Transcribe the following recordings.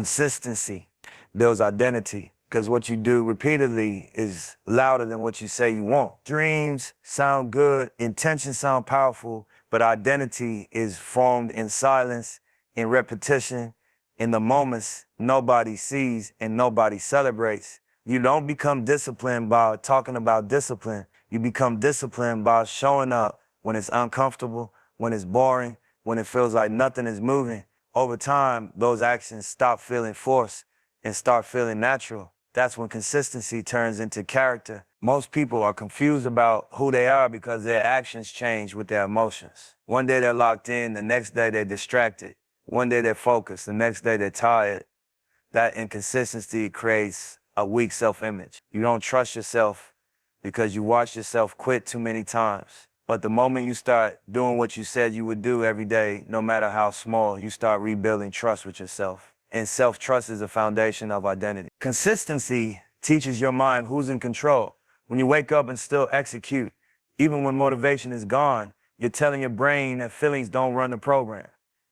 Consistency builds identity because what you do repeatedly is louder than what you say you want. Dreams sound good, intentions sound powerful, but identity is formed in silence, in repetition, in the moments nobody sees and nobody celebrates. You don't become disciplined by talking about discipline. You become disciplined by showing up when it's uncomfortable, when it's boring, when it feels like nothing is moving. Over time, those actions stop feeling forced and start feeling natural. That's when consistency turns into character. Most people are confused about who they are because their actions change with their emotions. One day they're locked in, the next day they're distracted. One day they're focused, the next day they're tired. That inconsistency creates a weak self-image. You don't trust yourself because you watch yourself quit too many times. But the moment you start doing what you said you would do every day, no matter how small, you start rebuilding trust with yourself. And self-trust is the foundation of identity. Consistency teaches your mind who's in control. When you wake up and still execute, even when motivation is gone, you're telling your brain that feelings don't run the program.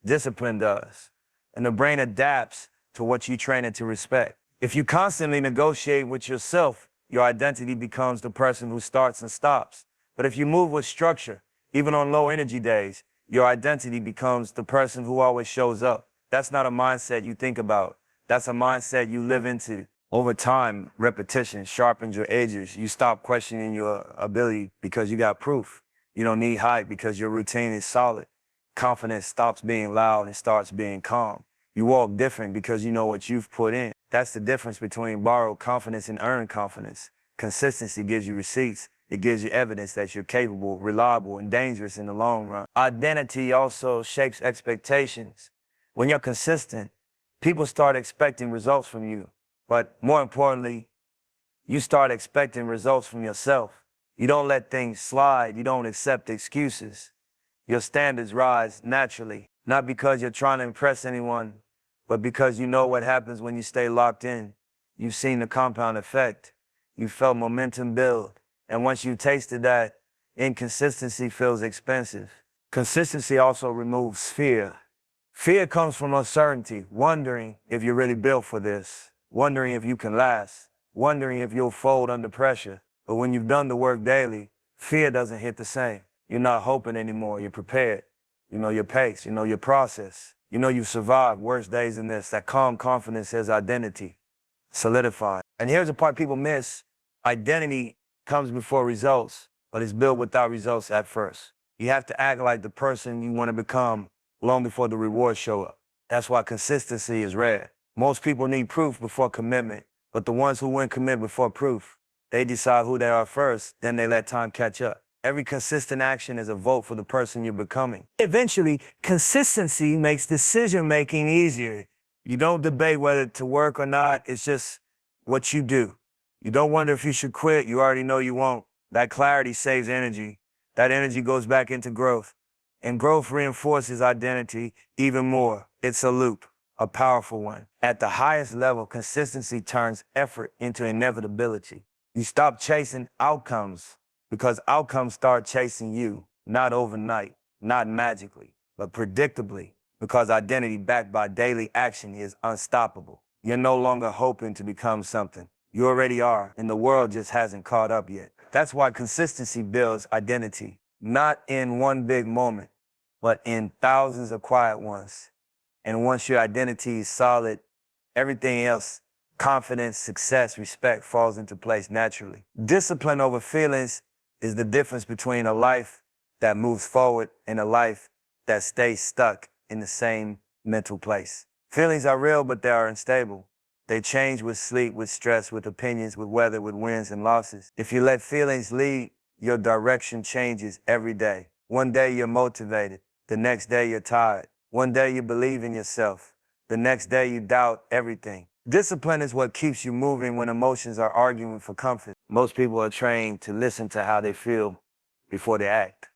Discipline does. And the brain adapts to what you train it to respect. If you constantly negotiate with yourself, your identity becomes the person who starts and stops. But if you move with structure, even on low energy days, your identity becomes the person who always shows up. That's not a mindset you think about. That's a mindset you live into. Over time, repetition sharpens your edges. You stop questioning your ability because you got proof. You don't need hype because your routine is solid. Confidence stops being loud and starts being calm. You walk different because you know what you've put in. That's the difference between borrowed confidence and earned confidence. Consistency gives you receipts. It gives you evidence that you're capable, reliable, and dangerous in the long run. Identity also shapes expectations. When you're consistent, people start expecting results from you. But more importantly, you start expecting results from yourself. You don't let things slide. You don't accept excuses. Your standards rise naturally, not because you're trying to impress anyone, but because you know what happens when you stay locked in. You've seen the compound effect. You felt momentum build. And once you've tasted that, inconsistency feels expensive. Consistency also removes fear. Fear comes from uncertainty, wondering if you're really built for this, wondering if you can last, wondering if you'll fold under pressure. But when you've done the work daily, fear doesn't hit the same. You're not hoping anymore. You're prepared. You know your pace. You know your process. You know you've survived worse days than this. That calm confidence has identity solidified. And here's the part people miss. Identity comes before results, but it's built without results at first. You have to act like the person you want to become long before the rewards show up. That's why consistency is rare. Most people need proof before commitment, but the ones who win commit before proof, they decide who they are first, then they let time catch up. Every consistent action is a vote for the person you're becoming. Eventually, consistency makes decision-making easier. You don't debate whether to work or not, it's just what you do. You don't wonder if you should quit, you already know you won't. That clarity saves energy. That energy goes back into growth. And growth reinforces identity even more. It's a loop, a powerful one. At the highest level, consistency turns effort into inevitability. You stop chasing outcomes because outcomes start chasing you, not overnight, not magically, but predictably, because identity backed by daily action is unstoppable. You're no longer hoping to become something. You already are, and the world just hasn't caught up yet. That's why consistency builds identity, not in one big moment, but in thousands of quiet ones. And once your identity is solid, everything else, confidence, success, respect, falls into place naturally. Discipline over feelings is the difference between a life that moves forward and a life that stays stuck in the same mental place. Feelings are real, but they are unstable. They change with sleep, with stress, with opinions, with weather, with wins and losses. If you let feelings lead, your direction changes every day. One day you're motivated. The next day you're tired. One day you believe in yourself. The next day you doubt everything. Discipline is what keeps you moving when emotions are arguing for comfort. Most people are trained to listen to how they feel before they act.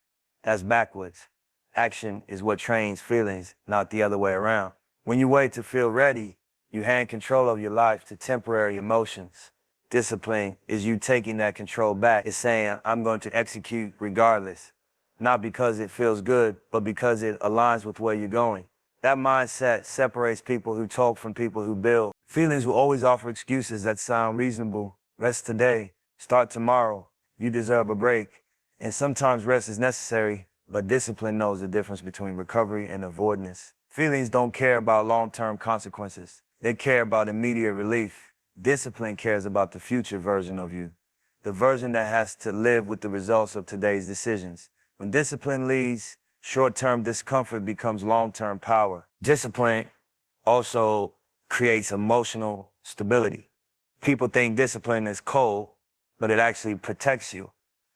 That's backwards. Action is what trains feelings, not the other way around. When you wait to feel ready, you hand control of your life to temporary emotions. Discipline is you taking that control back. It's saying, I'm going to execute regardless. Not because it feels good, but because it aligns with where you're going. That mindset separates people who talk from people who build. Feelings will always offer excuses that sound reasonable. Rest today, start tomorrow, you deserve a break. And sometimes rest is necessary, but discipline knows the difference between recovery and avoidance. Feelings don't care about long-term consequences. They care about immediate relief. Discipline cares about the future version of you, the version that has to live with the results of today's decisions. When discipline leads, short-term discomfort becomes long-term power. Discipline also creates emotional stability. People think discipline is cold, but it actually protects you.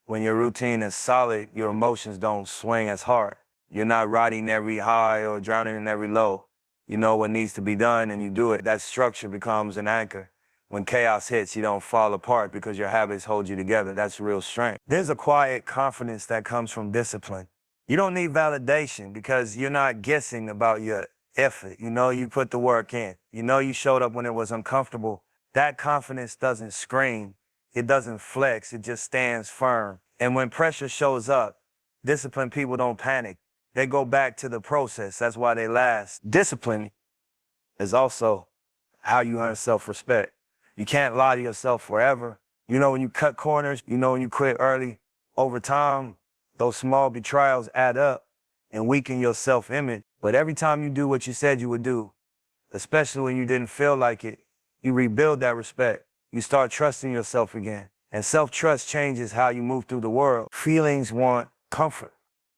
When your routine is solid, your emotions don't swing as hard. You're not riding every high or drowning in every low. You know what needs to be done and you do it. That structure becomes an anchor. When chaos hits, you don't fall apart because your habits hold you together. That's real strength. There's a quiet confidence that comes from discipline. You don't need validation because you're not guessing about your effort. You know you put the work in. You know you showed up when it was uncomfortable. That confidence doesn't scream. It doesn't flex. It just stands firm. And when pressure shows up, disciplined people don't panic. They go back to the process. That's why they last. Discipline is also how you earn self-respect. You can't lie to yourself forever. You know when you cut corners, you know when you quit early. Over time, those small betrayals add up and weaken your self-image. But every time you do what you said you would do, especially when you didn't feel like it, you rebuild that respect. You start trusting yourself again. And self-trust changes how you move through the world. Feelings want comfort.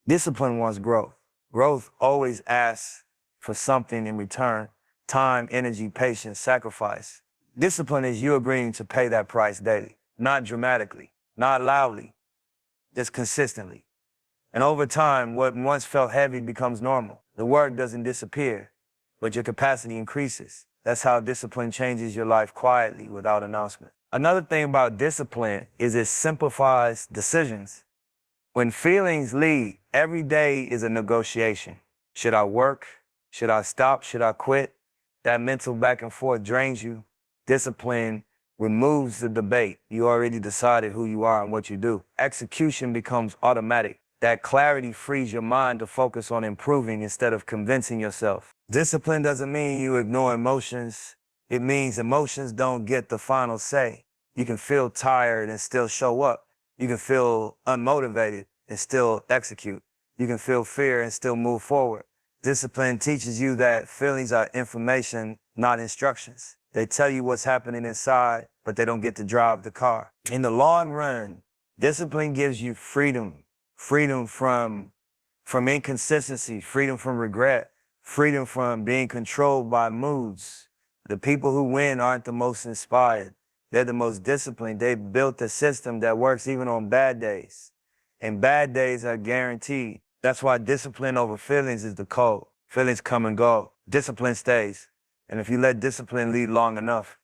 Discipline wants growth. Growth always asks for something in return: time, energy, patience, sacrifice. Discipline is you agreeing to pay that price daily, not dramatically, not loudly, just consistently. And over time, what once felt heavy becomes normal. The work doesn't disappear, but your capacity increases. That's how discipline changes your life quietly without announcement. Another thing about discipline is it simplifies decisions. When feelings lead, every day is a negotiation. Should I work? Should I stop? Should I quit? That mental back and forth drains you. Discipline removes the debate. You already decided who you are and what you do. Execution becomes automatic. That clarity frees your mind to focus on improving instead of convincing yourself. Discipline doesn't mean you ignore emotions. It means emotions don't get the final say. You can feel tired and still show up. You can feel unmotivated and still execute. You can feel fear and still move forward. Discipline teaches you that feelings are information, not instructions. They tell you what's happening inside, but they don't get to drive the car. In the long run, discipline gives you freedom. Freedom from inconsistency, freedom from regret, freedom from being controlled by moods. The people who win aren't the most inspired. They're the most disciplined. They built a system that works even on bad days. And bad days are guaranteed. That's why discipline over feelings is the code. Feelings come and go. Discipline stays. And if you let discipline lead long enough,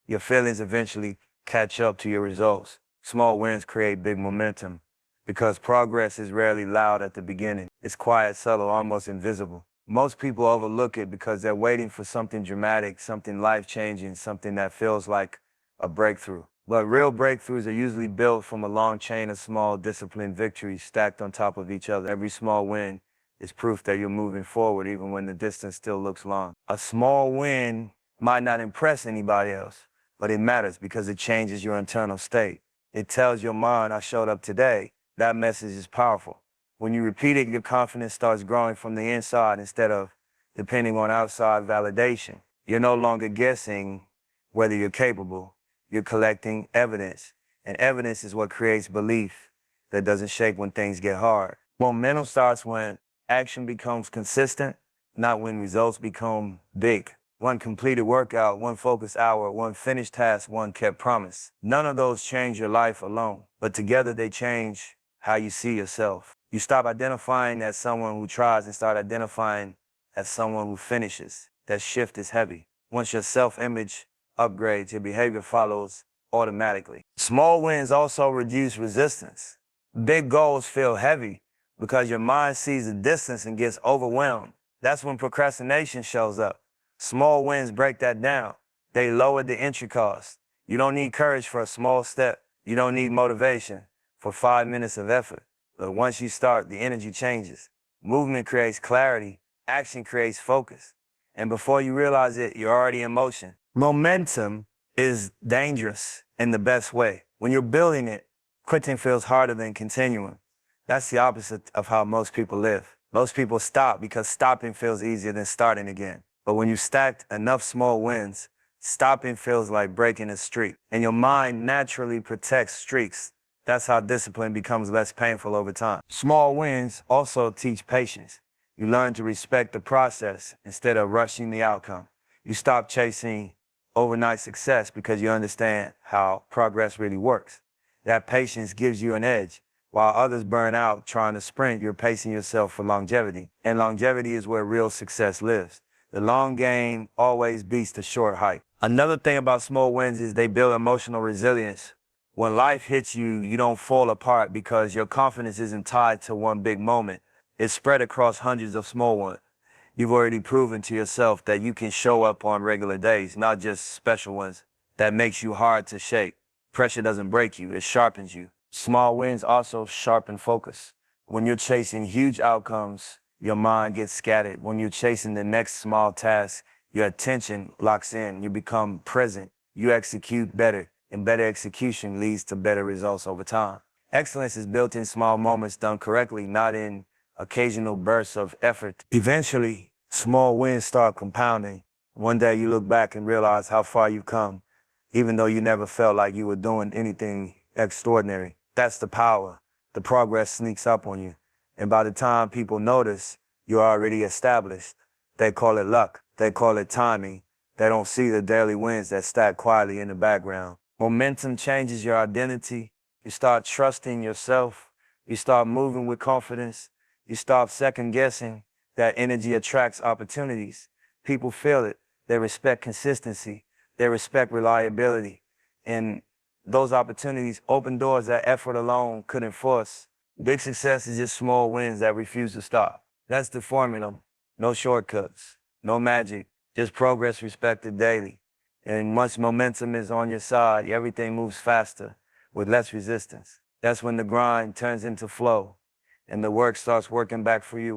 your feelings eventually catch up to your results. Small wins create big momentum because progress is rarely loud at the beginning. It's quiet, subtle, almost invisible. Most people overlook it because they're waiting for something dramatic, something life-changing, something that feels like a breakthrough. But real breakthroughs are usually built from a long chain of small disciplined victories stacked on top of each other. Every small win is proof that you're moving forward even when the distance still looks long. A small win might not impress anybody else, but it matters because it changes your internal state. It tells your mind, I showed up today. That message is powerful. When you repeat it, your confidence starts growing from the inside instead of depending on outside validation. You're no longer guessing whether you're capable. You're collecting evidence, and evidence is what creates belief that doesn't shake when things get hard. Momentum starts when action becomes consistent, not when results become big. One completed workout, one focused hour, one finished task, one kept promise. None of those change your life alone, but together they change how you see yourself. You stop identifying as someone who tries and start identifying as someone who finishes. That shift is heavy. Once your self-image upgrades, your behavior follows automatically. Small wins also reduce resistance. Big goals feel heavy because your mind sees the distance and gets overwhelmed. That's when procrastination shows up. Small wins break that down. They lower the entry cost. You don't need courage for a small step. You don't need motivation for 5 minutes of effort. But once you start, the energy changes. Movement creates clarity, Action creates focus. And before you realize it, you're already in motion. Momentum is dangerous in the best way. When you're building it, quitting feels harder than continuing. That's the opposite of how most people live. Most people stop because stopping feels easier than starting again. But when you stacked enough small wins, stopping feels like breaking a streak. And your mind naturally protects streaks. That's how discipline becomes less painful over time. Small wins also teach patience. You learn to respect the process instead of rushing the outcome. You stop chasing overnight success because you understand how progress really works. That patience gives you an edge. While others burn out trying to sprint, you're pacing yourself for longevity. And longevity is where real success lives. The long game always beats the short hike. Another thing about small wins is they build emotional resilience. When life hits you, you don't fall apart because your confidence isn't tied to one big moment. It's spread across hundreds of small ones. You've already proven to yourself that you can show up on regular days, not just special ones. That makes you hard to shake. Pressure doesn't break you, it sharpens you. Small wins also sharpen focus. When you're chasing huge outcomes, your mind gets scattered. When you're chasing the next small task, your attention locks in. You become present. You execute better, and better execution leads to better results over time. Excellence is built in small moments done correctly, not in occasional bursts of effort. Eventually, small wins start compounding. One day you look back and realize how far you've come, even though you never felt like you were doing anything extraordinary. That's the power. The progress sneaks up on you. And by the time people notice, you're already established. They call it luck. They call it timing. They don't see the daily wins that stack quietly in the background. Momentum changes your identity. You start trusting yourself. You start moving with confidence. You stop second guessing. That energy attracts opportunities. People feel it. They respect consistency. They respect reliability. And those opportunities open doors that effort alone couldn't force. Big success is just small wins that refuse to stop. That's the formula. No shortcuts, no magic, just progress respected daily. And once momentum is on your side, everything moves faster with less resistance. That's when the grind turns into flow and the work starts working back for you.